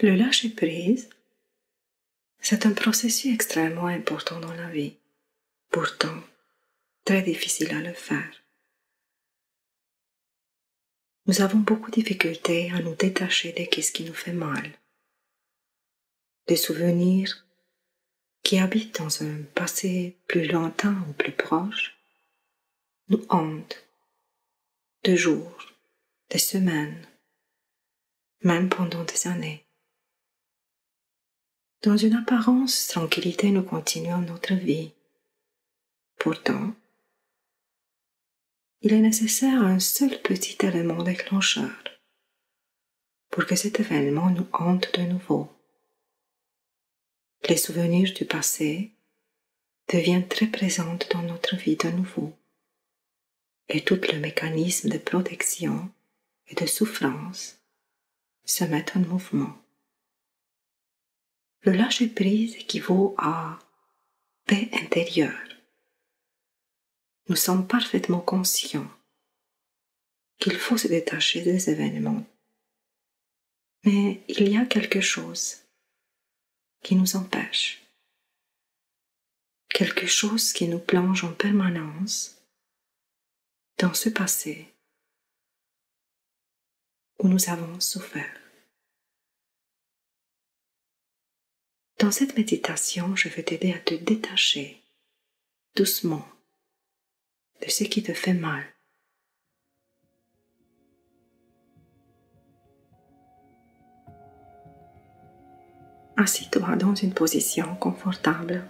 Le lâcher-prise, c'est un processus extrêmement important dans la vie, pourtant très difficile à le faire. Nous avons beaucoup de difficultés à nous détacher de ce qui nous fait mal, des souvenirs qui habitent dans un passé plus lointain ou plus proche, nous hantent de jours, des semaines, même pendant des années. Dans une apparence tranquillité, nous continuons notre vie. Pourtant, il est nécessaire un seul petit élément déclencheur pour que cet événement nous hante de nouveau. Les souvenirs du passé deviennent très présents dans notre vie de nouveau et tout le mécanisme de protection et de souffrance se met en mouvement. Le lâcher-prise équivaut à paix intérieure. Nous sommes parfaitement conscients qu'il faut se détacher des événements. Mais il y a quelque chose qui nous empêche, quelque chose qui nous plonge en permanence dans ce passé où nous avons souffert. Dans cette méditation, je vais t'aider à te détacher doucement de ce qui te fait mal. Assis-toi dans une position confortable,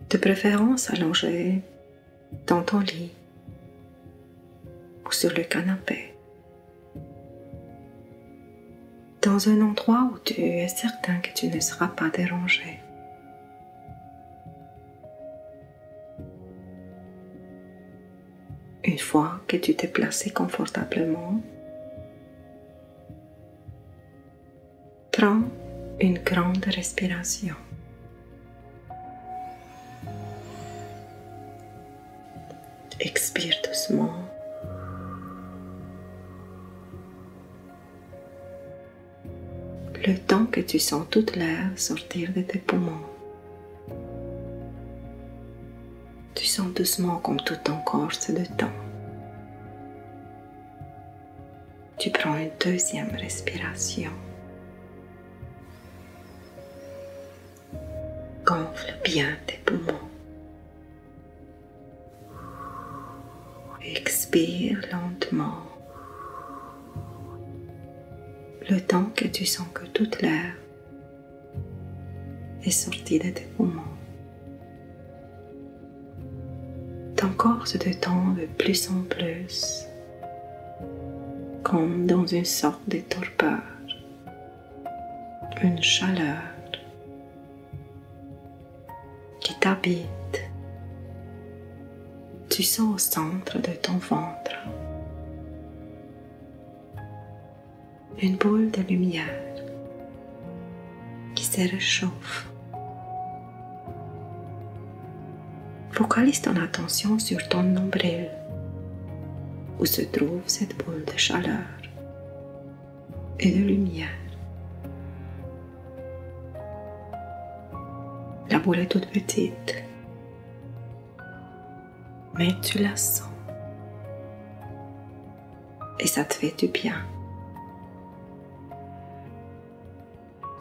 de préférence allongé dans ton lit ou sur le canapé, dans un endroit où tu es certain que tu ne seras pas dérangé. Une fois que tu t'es placé confortablement, prends une grande respiration. Expire doucement. Le temps que tu sens toute l'air sortir de tes poumons. Tu sens doucement comme tout ton corps se détend. Tu prends une deuxième respiration. Gonfle bien tes poumons. Expire lentement. Le temps que tu sens que toute l'air est sorti de tes poumons. Ton corps se détend de plus en plus, comme dans une sorte de torpeur, une chaleur qui t'habite. Tu sens au centre de ton ventre une boule de lumière qui se réchauffe. Focalise ton attention sur ton nombril, où se trouve cette boule de chaleur et de lumière. La boule est toute petite, mais tu la sens et ça te fait du bien.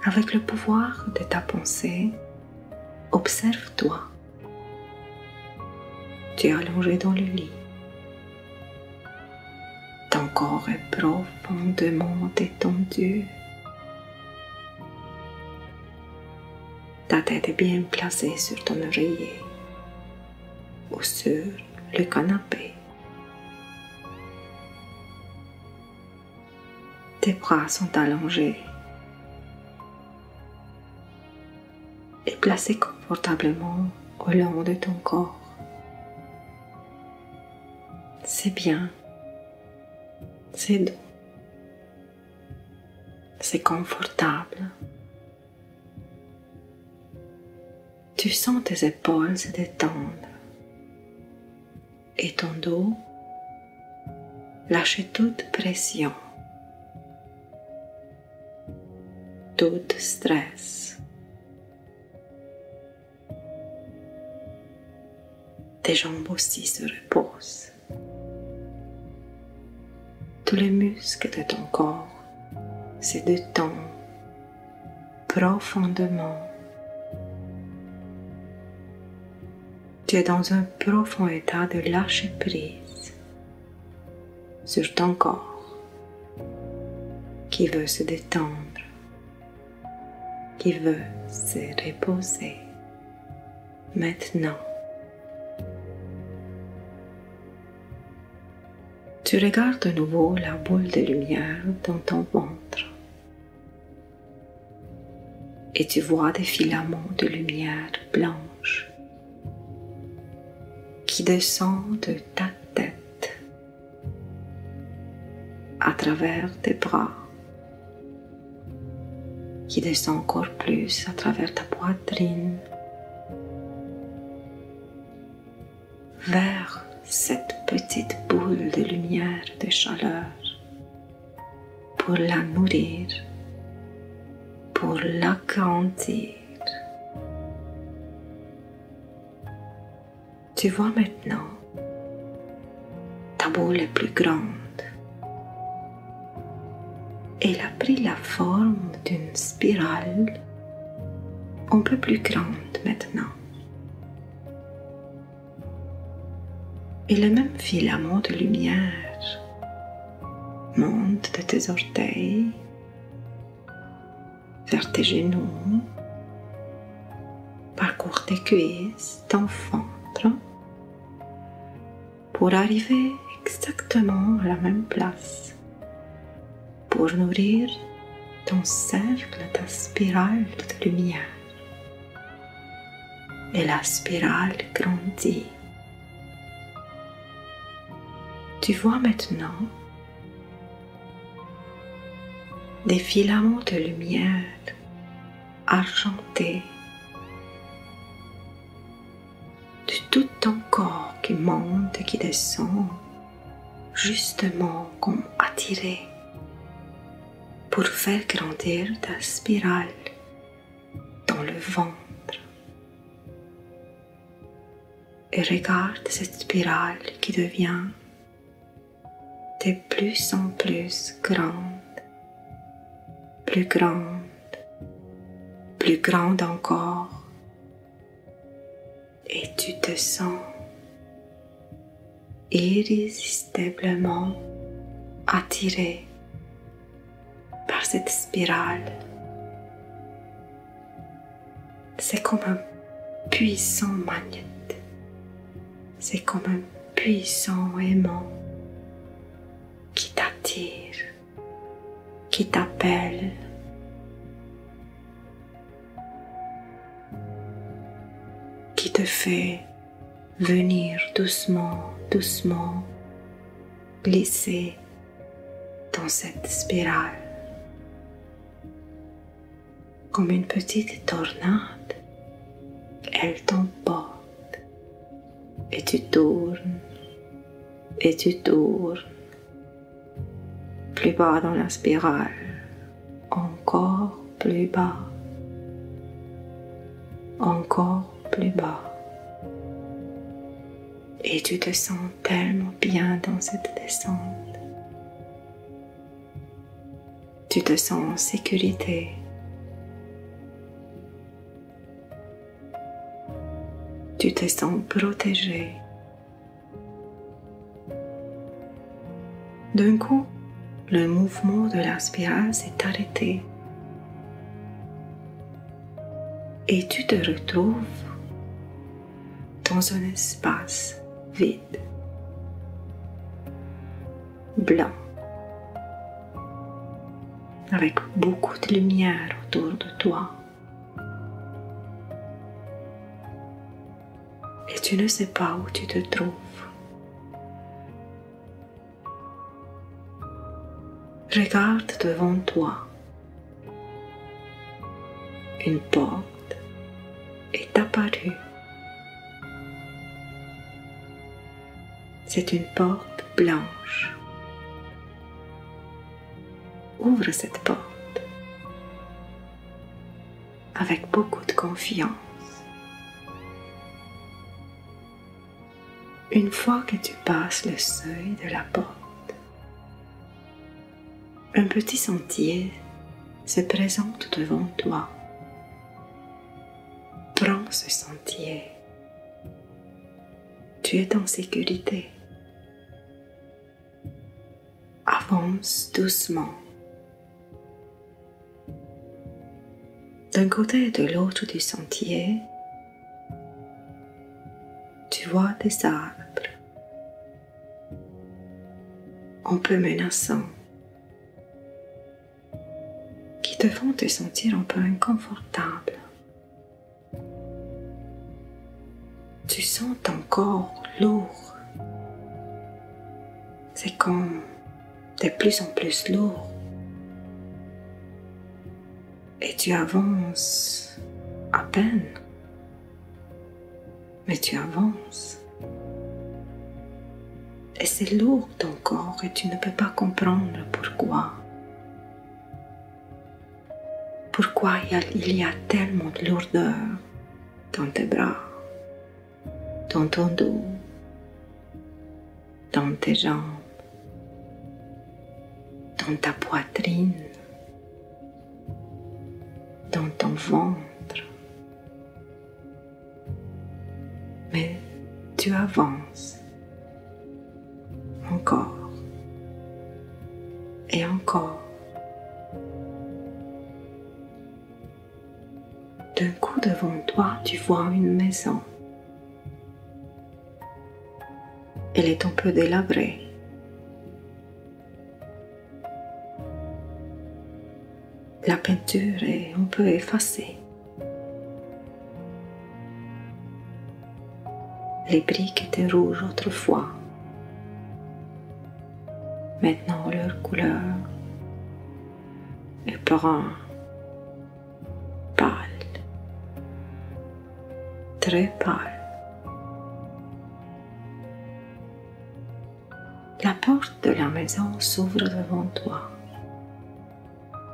Avec le pouvoir de ta pensée, observe-toi. Tu es allongé dans le lit. Ton corps est profondément détendu. Ta tête est bien placée sur ton oreiller ou sur le canapé. Tes bras sont allongés et placés confortablement au long de ton corps. C'est bien, c'est doux, c'est confortable. Tu sens tes épaules se détendre et ton dos lâcher toute pression. tout stress. Tes jambes aussi se reposent. Tous les muscles de ton corps se détendent profondément. Tu es dans un profond état de lâcher prise sur ton corps qui veut se détendre, qui veut se reposer maintenant. Tu regardes de nouveau la boule de lumière dans ton ventre et tu vois des filaments de lumière blanche qui descendent de ta tête à travers tes bras, qui descend encore plus à travers ta poitrine, vers cette petite boule de lumière, de chaleur, pour la nourrir, pour l'agrandir. Tu vois maintenant, ta boule est plus grande. Elle a pris la forme d'une spirale un peu plus grande maintenant. Et le même filament de lumière monte de tes orteils vers tes genoux, parcourt tes cuisses, ton ventre, pour arriver exactement à la même place, pour nourrir ton cercle, ta spirale de lumière. Et la spirale grandit. Tu vois maintenant des filaments de lumière argentés de tout ton corps qui monte et qui descend, justement comme attiré pour faire grandir ta spirale dans le ventre. Et regarde cette spirale qui devient de plus en plus grande, plus grande, plus grande encore. Et tu te sens irrésistiblement attiré par cette spirale. C'est comme un puissant magnet. C'est comme un puissant aimant qui t'attire, qui t'appelle. Qui te fait venir doucement, doucement glisser dans cette spirale. Comme une petite tornade, elle t'emporte. Et tu tournes, et tu tournes, plus bas dans la spirale, encore plus bas, encore plus bas. Et tu te sens tellement bien dans cette descente. Tu te sens en sécurité. Tu te sens protégé. D'un coup, le mouvement de la spirale s'est arrêté. Et tu te retrouves dans un espace vide, blanc, avec beaucoup de lumière autour de toi. Et tu ne sais pas où tu te trouves. Regarde devant toi. Une porte est apparue. C'est une porte blanche. Ouvre cette porte avec beaucoup de confiance. Une fois que tu passes le seuil de la porte, un petit sentier se présente devant toi. Prends ce sentier. Tu es en sécurité. Avance doucement. D'un côté et de l'autre du sentier, tu vois des arbres, un peu menaçants, qui te font te sentir un peu inconfortable. Tu sens ton corps lourd. C'est comme de plus en plus lourd. Et tu avances à peine. Mais tu avances. Et c'est lourd ton corps et tu ne peux pas comprendre pourquoi. Pourquoi il y a tellement de lourdeur dans tes bras, dans ton dos, dans tes jambes, dans ta poitrine, dans ton ventre. Mais tu avances encore et encore. D'un coup devant toi, tu vois une maison. Elle est un peu délabrée. La peinture est un peu effacée. Les briques étaient rouges autrefois. Maintenant, leur couleur est brun, pâle, très pâle. La porte de la maison s'ouvre devant toi.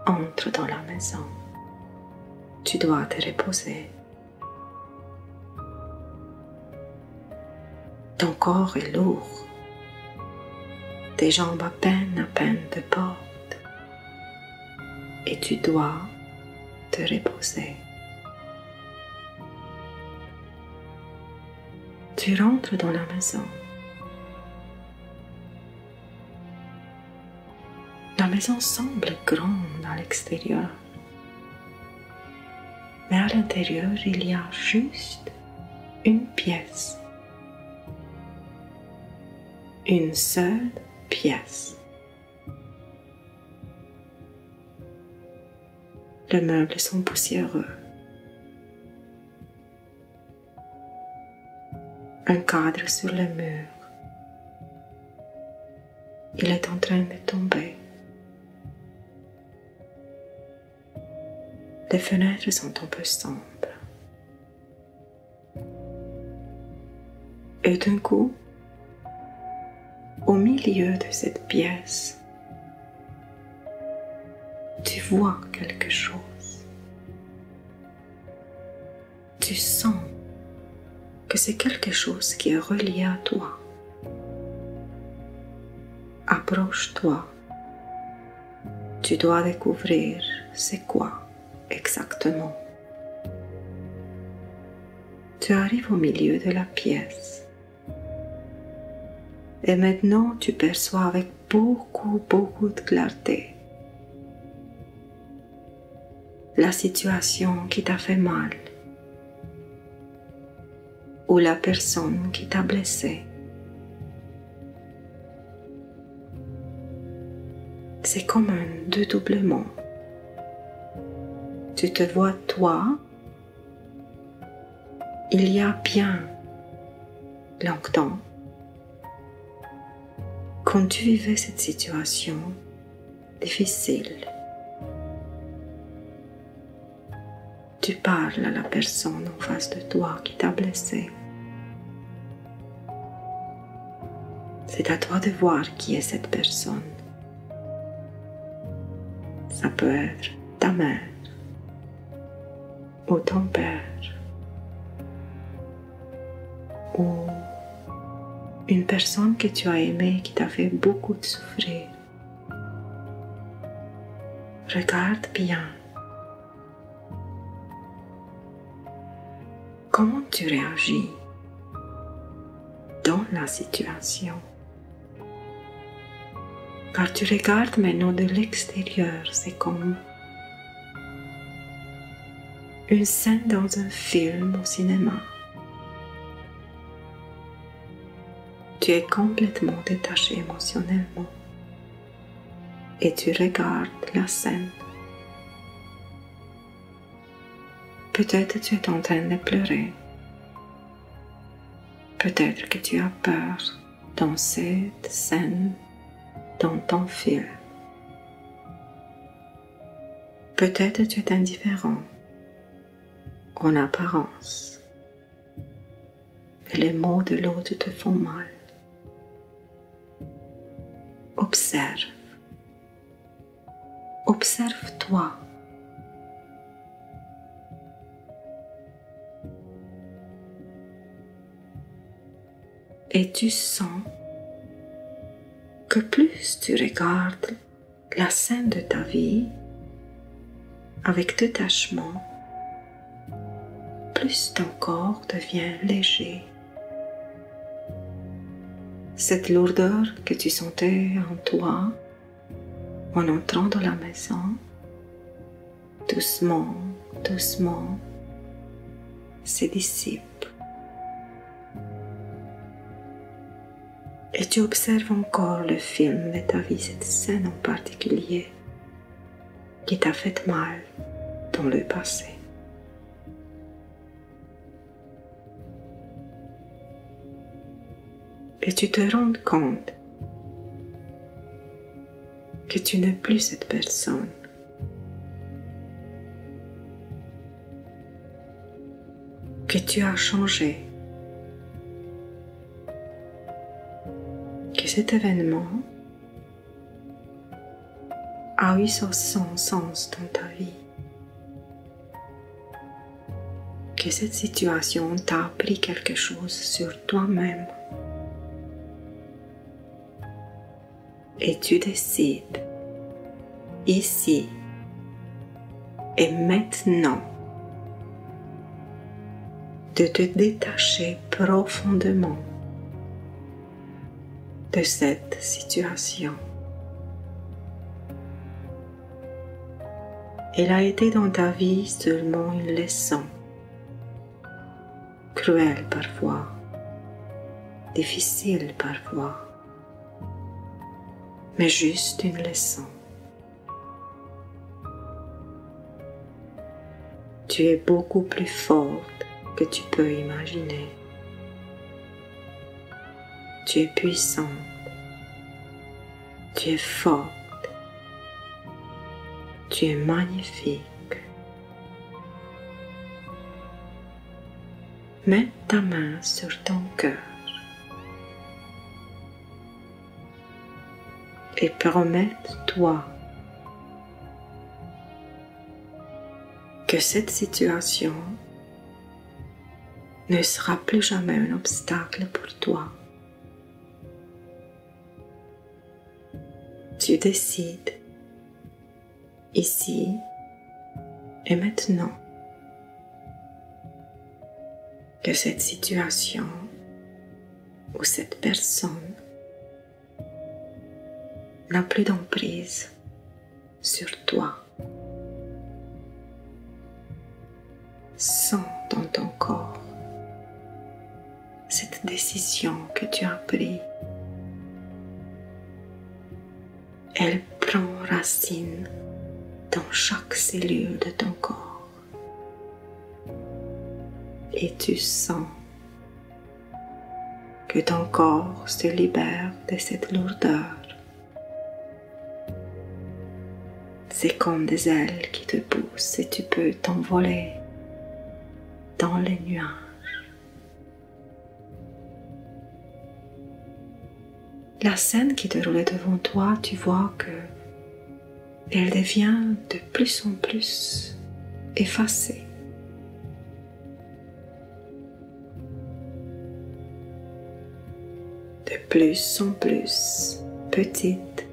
Entre dans la maison. Tu dois te reposer. Ton corps est lourd. Tes jambes à peine te portent. Et tu dois te reposer. Tu rentres dans la maison. La maison semble grande à l'extérieur. Mais à l'intérieur, il y a juste une pièce. Une seule pièce. Les meubles sont poussiéreux. Un cadre sur le mur. Il est en train de tomber. Les fenêtres sont un peu sombres. Et d'un coup, au milieu de cette pièce, tu vois quelque chose. Tu sens que c'est quelque chose qui est relié à toi. Approche-toi. Tu dois découvrir c'est quoi exactement. Tu arrives au milieu de la pièce. Et maintenant, tu perçois avec beaucoup de clarté la situation qui t'a fait mal ou la personne qui t'a blessé. C'est comme un dédoublement. Tu te vois toi, il y a bien longtemps, quand tu vivais cette situation difficile. Tu parles à la personne en face de toi qui t'a blessé. C'est à toi de voir qui est cette personne. Ça peut être ta mère, ou ton père, ou une personne que tu as aimée qui t'a fait beaucoup de souffrir. Regarde bien. Comment tu réagis dans la situation? Car tu regardes maintenant de l'extérieur, c'est comme une scène dans un film au cinéma. Tu es complètement détaché émotionnellement et tu regardes la scène. Peut-être tu es en train de pleurer. Peut-être que tu as peur dans cette scène, dans ton film. Peut-être tu es indifférent en apparence. Et les mots de l'autre te font mal. Observe. Observe-toi. Et tu sens que plus tu regardes la scène de ta vie avec détachement, plus ton corps devient léger. Cette lourdeur que tu sentais en toi en entrant dans la maison, doucement, doucement, se dissipe. Et tu observes encore le film de ta vie, cette scène en particulier qui t'a fait mal dans le passé. Et tu te rends compte que tu n'es plus cette personne. Que tu as changé. Que cet événement a eu son sens dans ta vie. Que cette situation t'a appris quelque chose sur toi-même. Et tu décides, ici et maintenant, de te détacher profondément de cette situation. Elle a été dans ta vie seulement une leçon, cruelle parfois, difficile parfois, mais juste une leçon. Tu es beaucoup plus forte que tu peux imaginer. Tu es puissante. Tu es forte. Tu es magnifique. Mets ta main sur ton cœur. Et promets-toi que cette situation ne sera plus jamais un obstacle pour toi. Tu décides, ici et maintenant, que cette situation ou cette personne n'a plus d'emprise sur toi. Sens dans ton corps cette décision que tu as prise. Elle prend racine dans chaque cellule de ton corps. Et tu sens que ton corps se libère de cette lourdeur. C'est comme des ailes qui te poussent et tu peux t'envoler dans les nuages. La scène qui te roule devant toi, tu vois que elle devient de plus en plus effacée. plus en plus petite,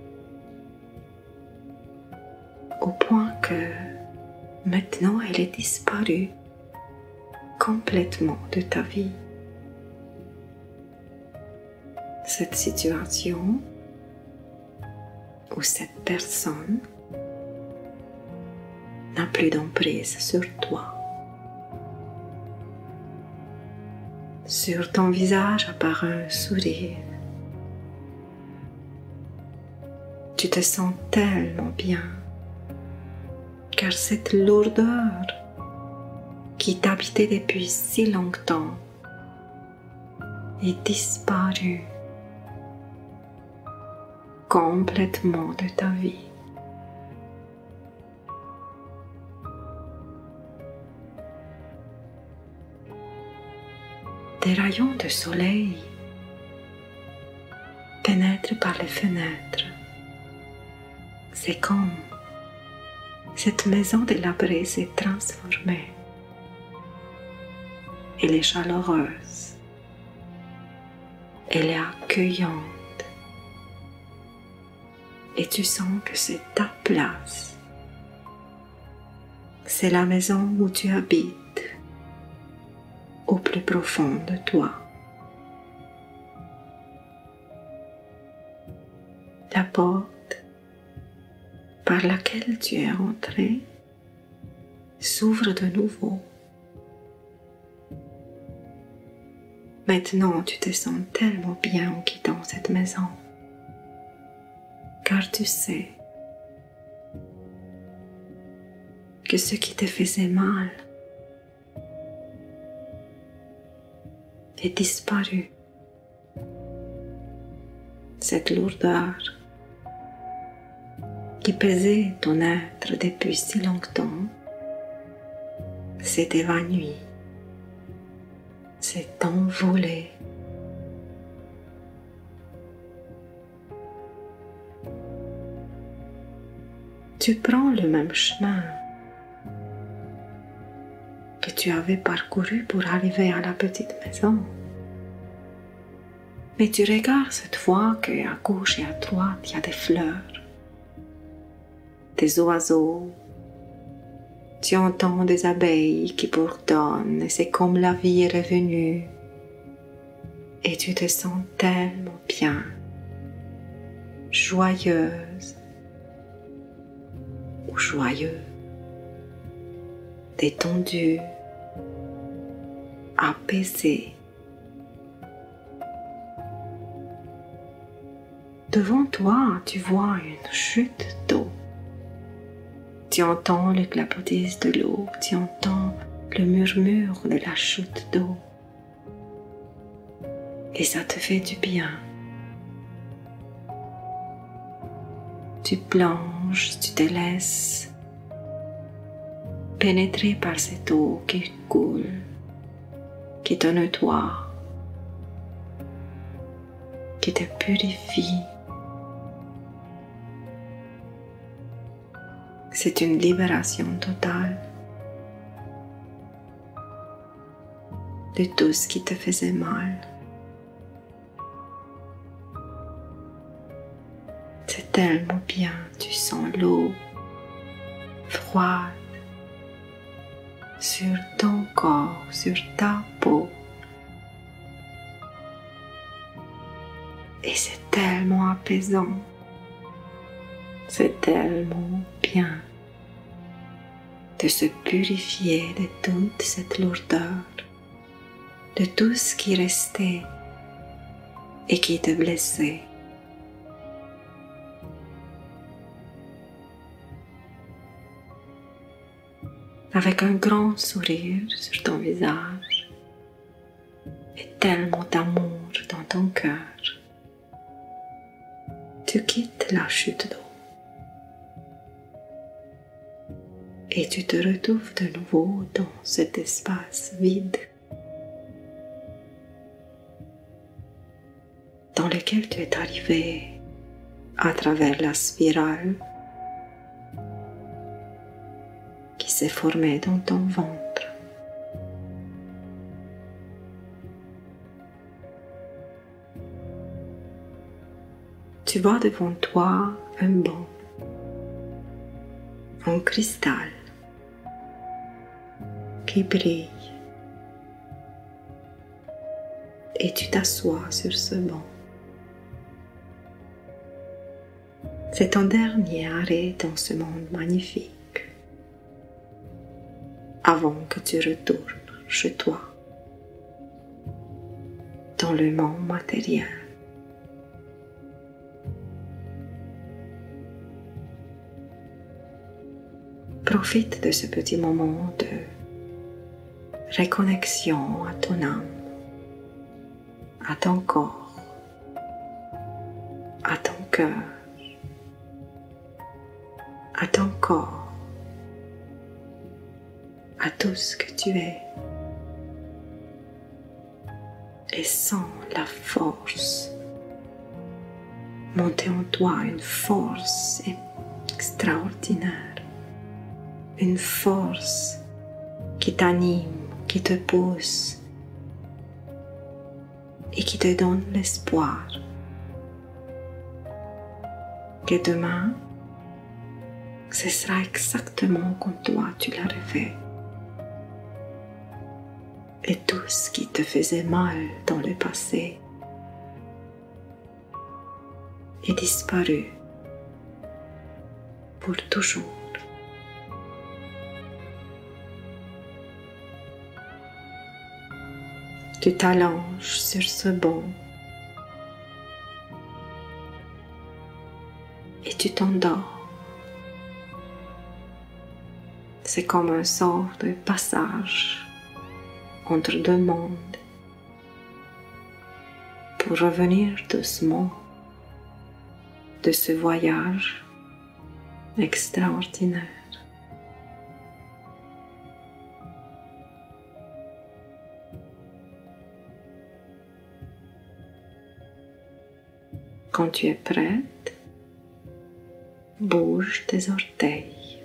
au point que maintenant elle est disparue complètement de ta vie. Cette situation ou cette personne n'a plus d'emprise sur toi. Sur ton visage apparaît un sourire. Tu te sens tellement bien, car cette lourdeur qui t'habitait depuis si longtemps est disparue complètement de ta vie. Des rayons de soleil pénètrent par les fenêtres. C'est comme cette maison délabrée s'est transformée. Elle est chaleureuse. Elle est accueillante. Et tu sens que c'est ta place. C'est la maison où tu habites, au plus profond de toi. La porte par laquelle tu es entré s'ouvre de nouveau. Maintenant, tu te sens tellement bien en quittant cette maison, car tu sais que ce qui te faisait mal est disparu. Cette lourdeur qui pesait ton être depuis si longtemps s'est évanouie, s'est envolée. Tu prends le même chemin que tu avais parcouru pour arriver à la petite maison. Mais tu regardes cette fois qu'à gauche et à droite, il y a des fleurs, des oiseaux. Tu entends des abeilles qui bourdonnent et c'est comme la vie est revenue. Et tu te sens tellement bien, joyeuse ou joyeux, détendu, apaisé. Devant toi, tu vois une chute d'eau. Tu entends le clapotis de l'eau, tu entends le murmure de la chute d'eau. Et ça te fait du bien. Tu plonges, tu te laisses pénétrer par cette eau qui coule, qui te nettoie, qui te purifie. C'est une libération totale de tout ce qui te faisait mal. C'est tellement bien, tu sens l'eau froide sur ton corps, sur ta peau. Et c'est tellement apaisant. C'est tellement bien de se purifier de toute cette lourdeur, de tout ce qui restait et qui te blessait. Avec un grand sourire sur ton visage et tellement d'amour dans ton cœur, tu quittes la chute d'eau. Et tu te retrouves de nouveau dans cet espace vide dans lequel tu es arrivé à travers la spirale qui s'est formée dans ton ventre. tu vois devant toi un banc en cristal qui brille et tu t'assois sur ce banc. C'est ton dernier arrêt dans ce monde magnifique avant que tu retournes chez toi dans le monde matériel. Profite de ce petit moment de reconnexion à ton âme, à ton corps, à ton cœur, à ton corps, à tout ce que tu es. Et sens la force monter en toi, une force extraordinaire, une force qui t'anime, qui te pousse et qui te donne l'espoir que demain, ce sera exactement comme toi tu l'as rêvé. Et tout ce qui te faisait mal dans le passé est disparu pour toujours. Tu t'allonges sur ce banc et tu t'endors. C'est comme un sort de passage entre deux mondes pour revenir doucement de ce voyage extraordinaire. Quand tu es prête, bouge tes orteils,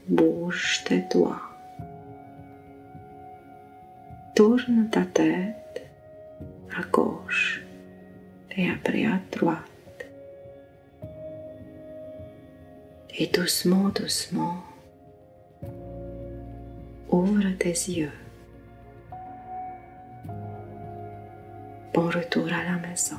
bouge tes doigts. Tourne ta tête à gauche et après à droite. Et doucement, doucement, ouvre tes yeux. Bon retour à la maison.